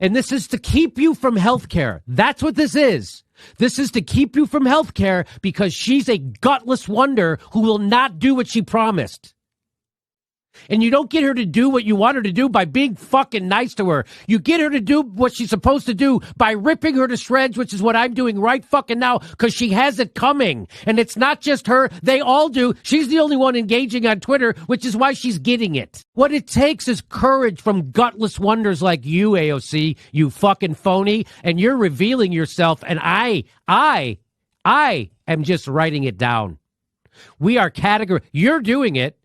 And this is to keep you from health care. That's what this is. This is to keep you from health care because she's a gutless wonder who will not do what she promised. And you don't get her to do what you want her to do by being fucking nice to her. You get her to do what she's supposed to do by ripping her to shreds, which is what I'm doing right fucking now because she has it coming. And it's not just her. They all do. She's the only one engaging on Twitter, which is why she's getting it. What it takes is courage from gutless wonders like you, AOC, you fucking phony. And you're revealing yourself. And I am just writing it down. We are You're doing it.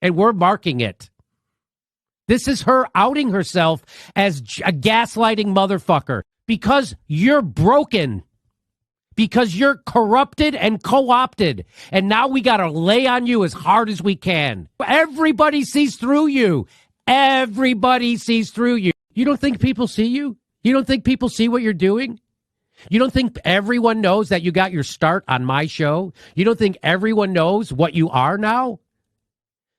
And we're marking it. This is her outing herself as a gaslighting motherfucker because you're broken, because you're corrupted and co-opted. And now we got to lay on you as hard as we can. Everybody sees through you. Everybody sees through you. You don't think people see you? You don't think people see what you're doing? You don't think everyone knows that you got your start on my show? You don't think everyone knows what you are now?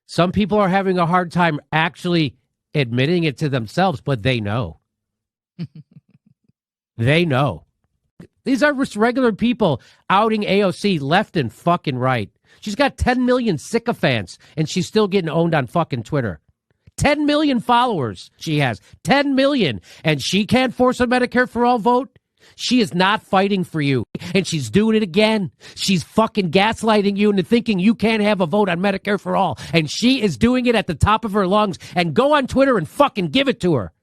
Some people are having a hard time actually admitting it to themselves, but they know. They know. These are just regular people outing AOC left and fucking right. She's got 10 million sycophants, and she's still getting owned on fucking Twitter. 10 million followers she has. 10 million. And she can't force a Medicare for all vote? She is not fighting for you, and she's doing it again. She's fucking gaslighting you into thinking you can't have a vote on Medicare for all, and she is doing it at the top of her lungs. And go on Twitter and fucking give it to her.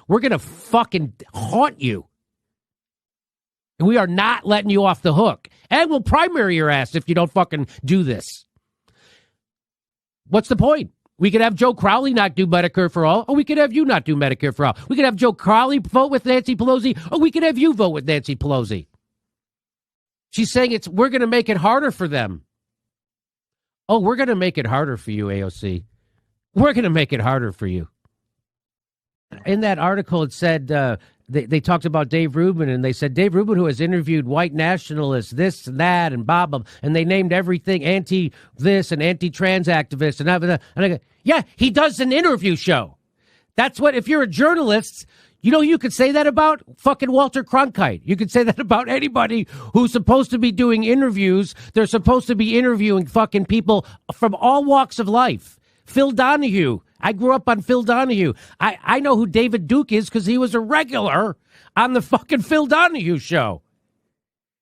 We're going to fucking haunt you. And we are not letting you off the hook. And we'll primary your ass if you don't fucking do this. What's the point? We could have Joe Crowley not do Medicare for all, or we could have you not do Medicare for all. We could have Joe Crowley vote with Nancy Pelosi, or we could have you vote with Nancy Pelosi. She's saying we're going to make it harder for them. Oh, we're going to make it harder for you, AOC. We're going to make it harder for you. In that article, it said they talked about Dave Rubin, and they said Dave Rubin, who has interviewed white nationalists, this and that, and Bob, and they named everything anti-this and anti-trans activists. And I go, yeah, he does an interview show. That's what, if you're a journalist, you know, you could say that about fucking Walter Cronkite. You could say that about anybody who's supposed to be doing interviews. They're supposed to be interviewing fucking people from all walks of life. Phil Donahue. I grew up on Phil Donahue. I know who David Duke is because he was a regular on the fucking Phil Donahue show.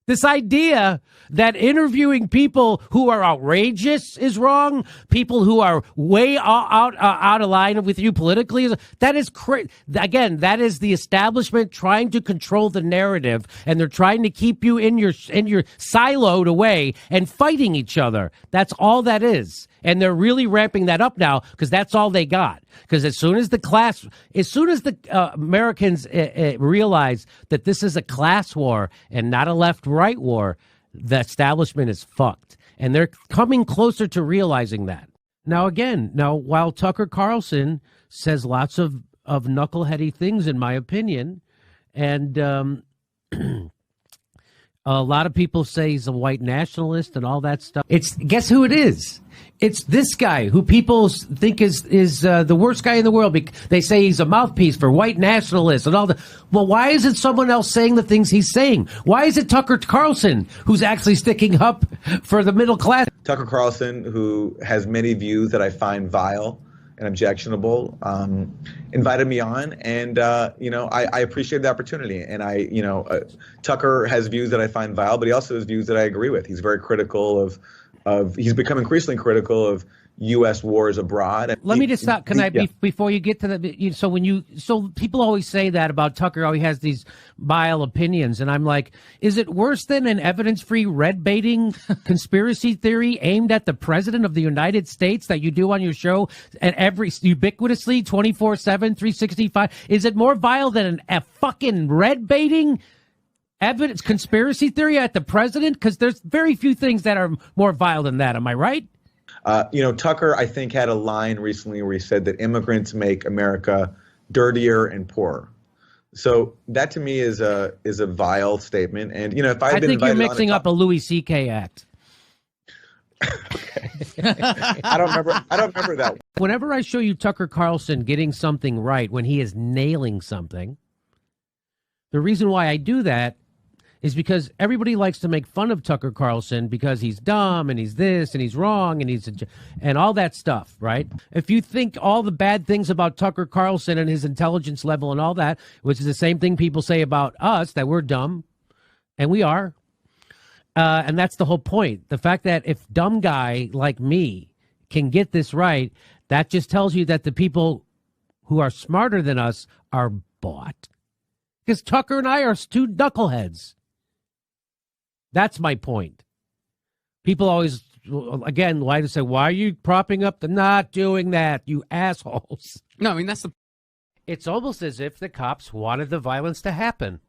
This idea that interviewing people who are outrageous is wrong, people who are way out of line with you politically, that is again, that is the establishment trying to control the narrative, and they're trying to keep you in your siloed away and fighting each other. That's all that is. And they're really ramping that up now because that's all they got. Because as soon as the Americans realize that this is a class war and not a left-right war, the establishment is fucked. And they're coming closer to realizing that. Now, while Tucker Carlson says lots of knuckleheady things, in my opinion, and a lot of people say he's a white nationalist and all that stuff. Guess who it is? It's this guy who people think is the worst guy in the world. They say he's a mouthpiece for white nationalists and all that. Well, why isn't someone else saying the things he's saying? Why is it Tucker Carlson who's actually sticking up for the middle class? Tucker Carlson, who has many views that I find vile and objectionable, invited me on, and I appreciate the opportunity. And Tucker has views that I find vile, but he also has views that I agree with. He's very critical of he's become increasingly critical of U.S. wars abroad. Let me just stop. Before you get to that? So people always say that about Tucker. Oh, he has these vile opinions, and I'm like, is it worse than an evidence-free red baiting conspiracy theory aimed at the president of the United States that you do on your show and ubiquitously 24/7, 365? Is it more vile than a fucking red baiting evidence conspiracy theory at the president? Because there's very few things that are more vile than that. Am I right? Tucker, I think, had a line recently where he said that immigrants make America dirtier and poorer. So that to me is a vile statement. And if I think you're mixing up a Louis C.K. act. I don't remember that. Whenever I show you Tucker Carlson getting something right when he is nailing something, the reason why I do that is because everybody likes to make fun of Tucker Carlson because he's dumb and he's this and he's wrong and all that stuff, right? If you think all the bad things about Tucker Carlson and his intelligence level and all that, which is the same thing people say about us, that we're dumb, and we are, and that's the whole point. The fact that if dumb guy like me can get this right, that just tells you that the people who are smarter than us are bought. Because Tucker and I are two knuckleheads. That's my point. People always, again, like to say, why are you propping up the not doing that, you assholes? No, I mean, It's almost as if the cops wanted the violence to happen.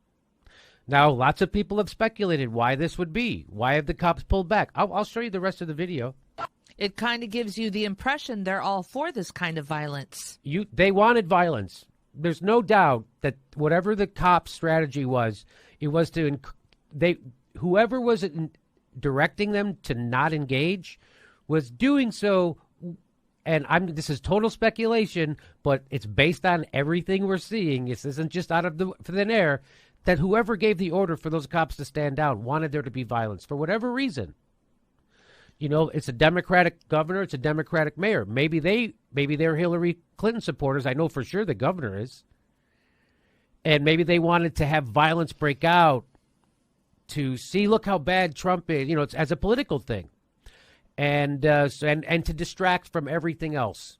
Now, lots of people have speculated why this would be. Why have the cops pulled back? I'll show you the rest of the video. It kind of gives you the impression they're all for this kind of violence. They wanted violence. There's no doubt that whatever the cops' strategy was, it was to whoever was directing them to not engage was doing so. And this is total speculation, but it's based on everything we're seeing. This isn't just out of the thin air. That whoever gave the order for those cops to stand down wanted there to be violence for whatever reason. You know, it's a Democratic governor, it's a Democratic mayor. Maybe they're Hillary Clinton supporters. I know for sure the governor is. And maybe they wanted to have violence break out to see, look how bad Trump is, you know, it's as a political thing. And to distract from everything else.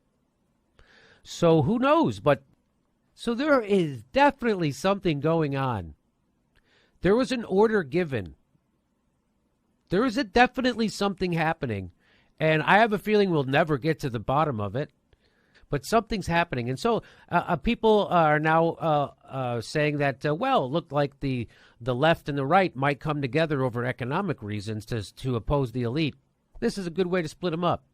So who knows? But so there is definitely something going on. There was an order given. There is definitely something happening. And I have a feeling we'll never get to the bottom of it. But something's happening. And so people are now saying that, well, it looked like the left and the right might come together over economic reasons to oppose the elite. This is a good way to split them up.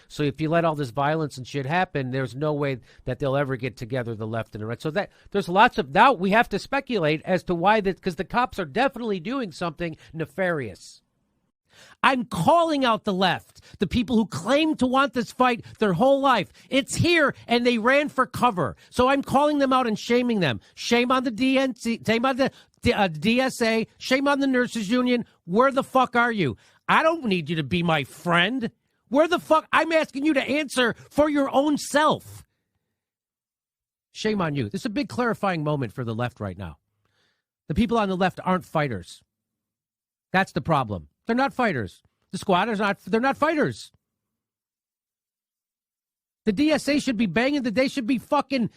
So if you let all this violence and shit happen, there's no way that they'll ever get together, the left and the right. So that there's lots of now we have to speculate as to why that, because the cops are definitely doing something nefarious. I'm calling out the left, the people who claim to want this fight their whole life. It's here, and they ran for cover. So I'm calling them out and shaming them. Shame on the DNC, shame on the DSA, shame on the nurses union. Where the fuck are you? I don't need you to be my friend. Where the fuck? I'm asking you to answer for your own self. Shame on you. This is a big clarifying moment for the left right now. The people on the left aren't fighters. That's the problem. They're not fighters. The squad is not, they're not fighters. The DSA should be banging, they should be fucking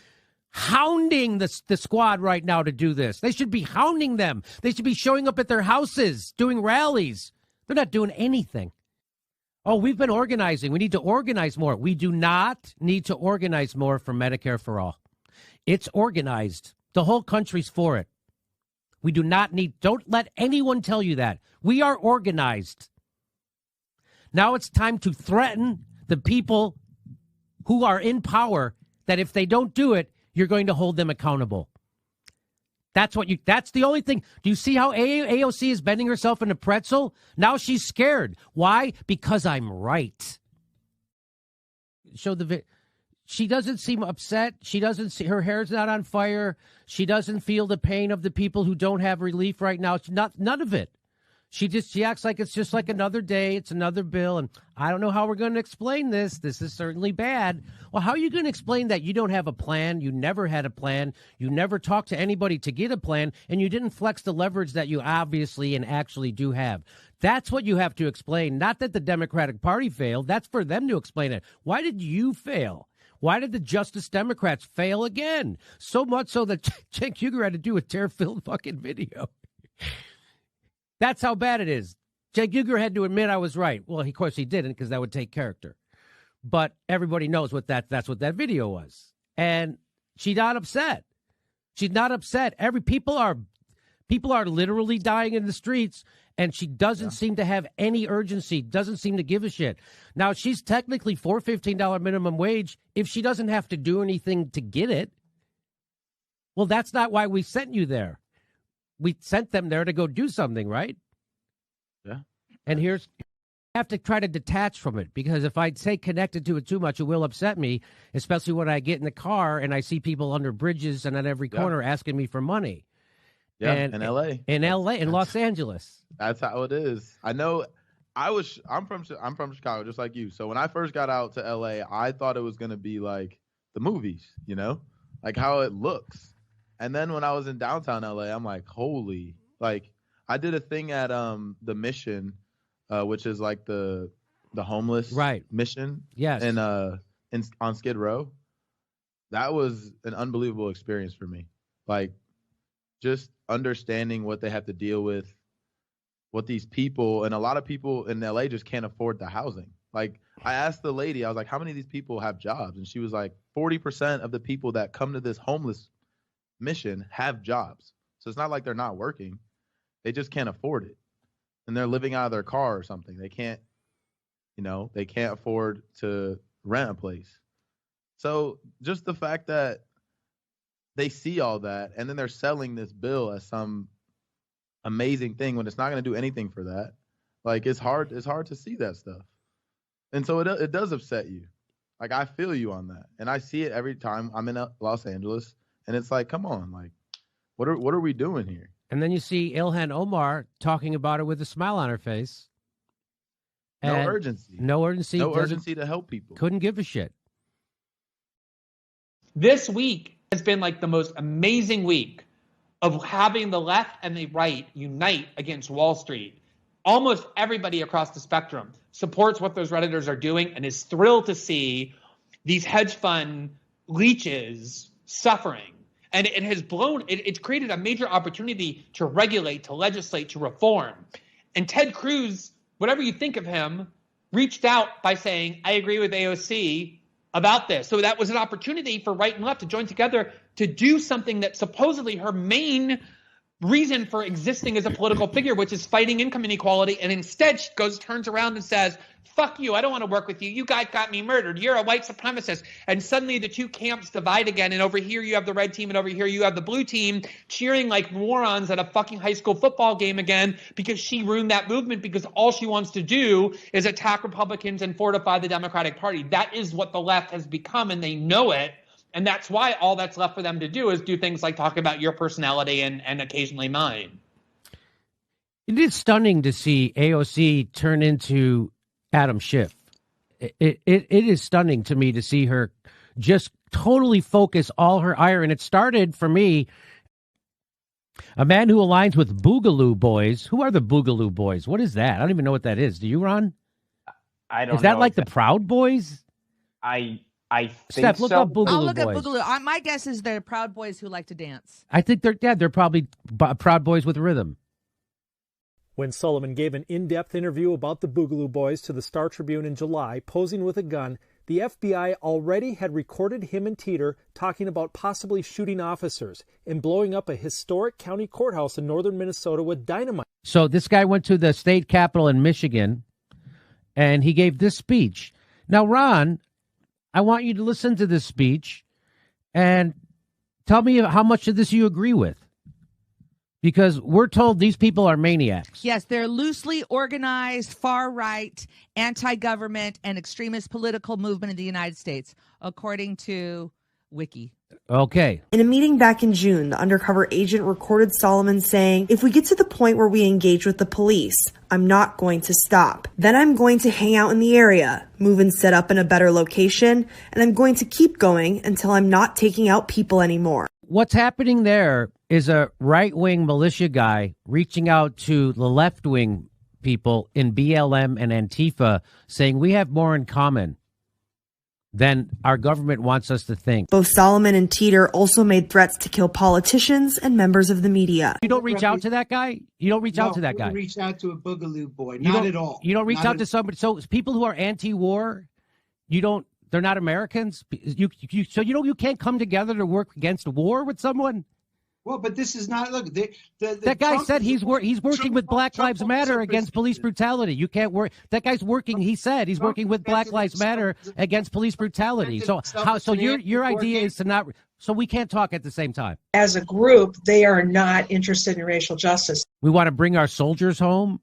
hounding the squad right now to do this. They should be hounding them. They should be showing up at their houses, doing rallies. They're not doing anything. Oh, we've been organizing. We need to organize more. We do not need to organize more for Medicare for all. It's organized. The whole country's for it. We do not need, don't let anyone tell you that. We are organized. Now it's time to threaten the people who are in power that if they don't do it, you're going to hold them accountable. That's the only thing. Do you see how AOC is bending herself in a pretzel? Now she's scared. Why? Because I'm right. She doesn't seem upset. She doesn't see, her hair's not on fire. She doesn't feel the pain of the people who don't have relief right now. It's none of it. She acts like it's just like another day. It's another bill. And I don't know how we're going to explain this. This is certainly bad. Well, how are you going to explain that you don't have a plan? You never had a plan. You never talked to anybody to get a plan. And you didn't flex the leverage that you obviously and actually do have. That's what you have to explain. Not that the Democratic Party failed. That's for them to explain it. Why did you fail? Why did the Justice Democrats fail again? So much so that Cenk Uygur had to do a tear-filled fucking video. That's how bad it is. Cenk Uygur had to admit I was right. Well, of course he didn't, because that would take character. But everybody knows that's what that video was. And she's not upset. She's not upset. People are literally dying in the streets, and she doesn't seem to have any urgency, doesn't seem to give a shit. Now, she's technically for $15 minimum wage if she doesn't have to do anything to get it. Well, that's not why we sent you there. We sent them there to go do something, right? Yeah. And here's have to try to detach from it, because if I stay connected to it too much, it will upset me, especially when I get in the car and I see people under bridges and at every corner asking me for money. Yeah, and, in L.A. In L.A., in Los Angeles. That's how it is. I know. I'm from Chicago, just like you. So when I first got out to L.A., I thought it was going to be like the movies, like how it looks. And then when I was in downtown L.A., I'm like, holy, like I did a thing at the Mission, which is like the homeless mission. Yes. And on Skid Row. That was an unbelievable experience for me. Like just understanding what they have to deal with, what these people, and a lot of people in LA just can't afford the housing. Like I asked the lady, I was like, how many of these people have jobs? And she was like, 40% of the people that come to this homeless mission have jobs. So it's not like they're not working. They just can't afford it. And they're living out of their car or something. They can't afford to rent a place. So just the fact that they see all that and then they're selling this bill as some amazing thing when it's not going to do anything for that. Like it's hard to see that stuff. And so it does upset you. Like I feel you on that. And I see it every time I'm in Los Angeles, and it's like, come on, like what are we doing here? And then you see Ilhan Omar talking about it with a smile on her face. No urgency. No urgency. No urgency to help people. Couldn't give a shit. This week has been like the most amazing week of having the left and the right unite against Wall Street. Almost everybody across the spectrum supports what those Redditors are doing and is thrilled to see these hedge fund leeches suffering. And it has it's created a major opportunity to regulate, to legislate, to reform. And Ted Cruz, whatever you think of him, reached out by saying, I agree with AOC about this. So that was an opportunity for right and left to join together to do something that supposedly her main reason for existing as a political figure, which is fighting income inequality. And instead she turns around and says, fuck you, I don't want to work with you. You guys got me murdered. You're a white supremacist. And suddenly the two camps divide again. And over here you have the red team and over here you have the blue team cheering like morons at a fucking high school football game again because she ruined that movement because all she wants to do is attack Republicans and fortify the Democratic Party. That is what the left has become, and they know it. And that's why all that's left for them to do is do things like talk about your personality and occasionally mine. It is stunning to see AOC turn into Adam Schiff. It is stunning to me to see her just totally focus all her ire. And it started for me, a man who aligns with Boogaloo Boys. Who are the Boogaloo Boys? What is that? I don't even know what that is. Do you, Ron? I don't know. Is that like the Proud Boys? I think Steph, look so. up Boogaloo I'll look Boys. at Boogaloo. My guess is they're Proud Boys who like to dance. I think they're probably Proud Boys with rhythm. When Sullivan gave an in-depth interview about the Boogaloo Boys to the Star Tribune in July, posing with a gun, the FBI already had recorded him and Teeter talking about possibly shooting officers and blowing up a historic county courthouse in northern Minnesota with dynamite. So this guy went to the state capitol in Michigan, and he gave this speech. Now, Ron, I want you to listen to this speech and tell me how much of this you agree with. Because we're told these people are maniacs. Yes, they're loosely organized, far-right, anti-government, and extremist political movement in the United States, according to Wiki. Okay. In a meeting back in June, the undercover agent recorded Solomon saying, if we get to the point where we engage with the police, I'm not going to stop. Then I'm going to hang out in the area, move and set up in a better location, and I'm going to keep going until I'm not taking out people anymore. What's happening there is a right-wing militia guy reaching out to the left-wing people in BLM and Antifa saying we have more in common than our government wants us to think. Both Solomon and Teeter also made threats to kill politicians and members of the media. You don't reach out to that guy? You don't reach out to that guy? Reach out to a Boogaloo Boy. Not at all. You don't reach out to somebody. So people who are anti-war, they're not Americans. You can't come together to work against war with someone. Well, but this is not. Look, that guy said he's working with Black Lives Matter against police brutality. You can't work. That guy's working. He said he's working with Black Lives Matter against police brutality. So your idea is to not. So we can't talk at the same time. As a group, they are not interested in racial justice. We want to bring our soldiers home.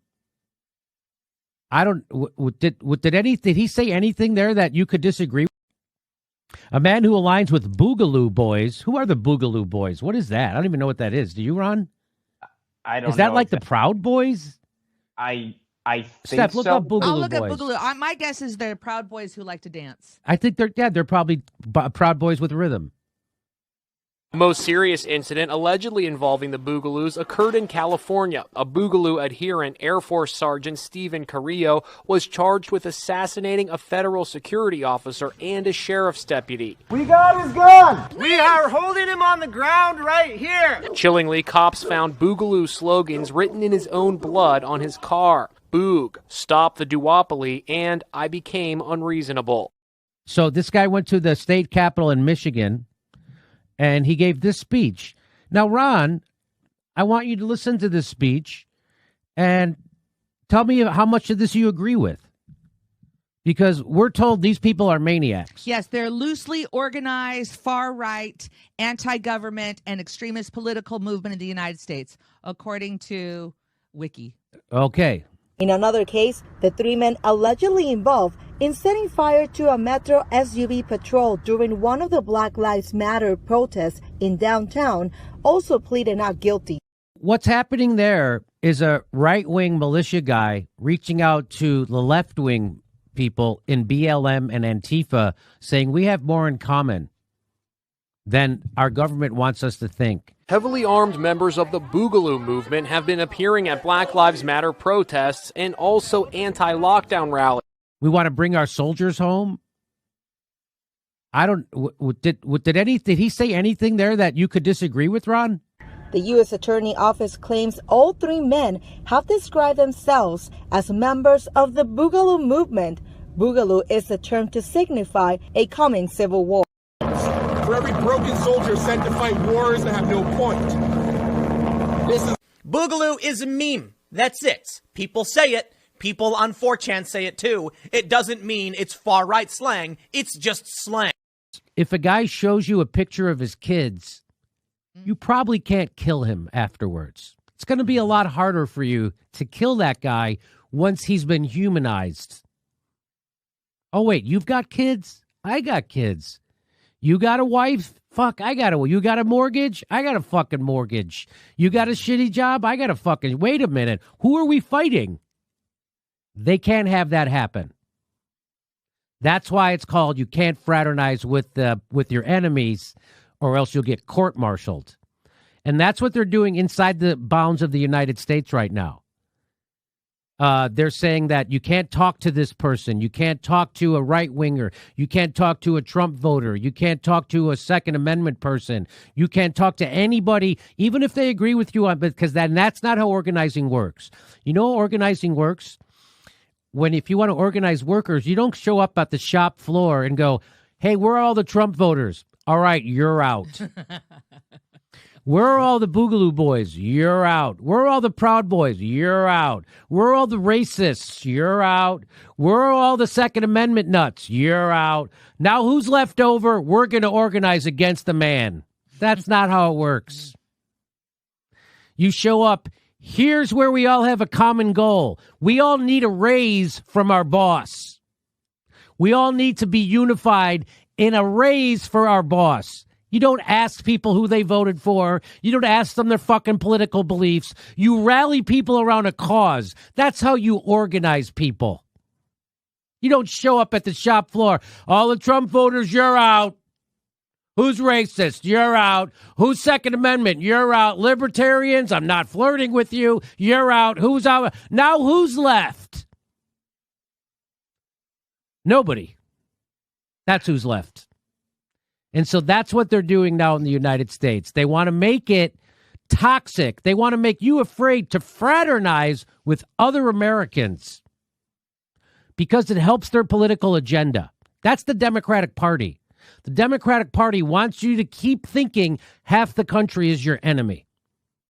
I don't. Did he say anything there that you could disagree with? A man who aligns with Boogaloo Boys. Who are the Boogaloo Boys? What is that? I don't even know what that is. Do you, Ron? I don't know. Is that like the Proud Boys? I think Steph, look so. up Boogaloo I'll look Boys. at Boogaloo. My guess is they're Proud Boys who like to dance. I think they're probably Proud Boys with rhythm. The most serious incident allegedly involving the Boogaloos occurred in California. A Boogaloo adherent, Air Force Sergeant Stephen Carrillo, was charged with assassinating a federal security officer and a sheriff's deputy. We got his gun! We are holding him on the ground right here! Chillingly, cops found Boogaloo slogans written in his own blood on his car. Boog, stop the duopoly, and I became unreasonable. So this guy went to the state capitol in Michigan, and he gave this speech. Now, Ron, I want you to listen to this speech and tell me how much of this you agree with. Because we're told these people are maniacs. Yes, they're loosely organized, far-right, anti-government, and extremist political movement in the United States, according to Wiki. Okay. In another case, the three men allegedly involved in setting fire to a Metro SUV patrol during one of the Black Lives Matter protests in downtown also pleaded not guilty. What's happening there is a right-wing militia guy reaching out to the left-wing people in BLM and Antifa saying we have more in common than our government wants us to think. Heavily armed members of the Boogaloo movement have been appearing at Black Lives Matter protests and also anti-lockdown rallies. We want to bring our soldiers home. I don't. Did he say anything there that you could disagree with, Ron? The U.S. Attorney Office claims all three men have described themselves as members of the Boogaloo movement. Boogaloo is the term to signify a coming civil war. For every broken soldier sent to fight wars that have no point. Boogaloo is a meme. That's it. People say it. People on 4chan say it too. It doesn't mean it's far-right slang. It's just slang. If a guy shows you a picture of his kids, you probably can't kill him afterwards. It's going to be a lot harder for you to kill that guy once he's been humanized. Oh, wait, you've got kids? I got kids. You got a wife? Fuck, you got a mortgage? I got a fucking mortgage. You got a shitty job? I got a fucking, wait a minute. Who are we fighting? They can't have that happen. That's why it's called you can't fraternize with your enemies or else you'll get court-martialed. And that's what they're doing inside the bounds of the United States right now. They're saying that you can't talk to this person. You can't talk to a right-winger. You can't talk to a Trump voter. You can't talk to a Second Amendment person. You can't talk to anybody, even if they agree with you, because that's not how organizing works. You know how organizing works? If you want to organize workers, you don't show up at the shop floor and go, hey, where are all the Trump voters? All right, you're out. Where are all the Boogaloo Boys? You're out. Where are all the Proud Boys? You're out. Where are all the racists? You're out. Where are all the Second Amendment nuts? You're out. Now who's left over? We're going to organize against the man. That's not how it works. You show up. Here's where we all have a common goal. We all need a raise from our boss. We all need to be unified in a raise for our boss. You don't ask people who they voted for. You don't ask them their fucking political beliefs. You rally people around a cause. That's how you organize people. You don't show up at the shop floor. All the Trump voters, you're out. Who's racist? You're out. Who's Second Amendment? You're out. Libertarians, I'm not flirting with you. You're out. Who's out? Now who's left? Nobody. That's who's left. And so that's what they're doing now in the United States. They want to make it toxic. They want to make you afraid to fraternize with other Americans because it helps their political agenda. That's the Democratic Party. The Democratic Party wants you to keep thinking half the country is your enemy.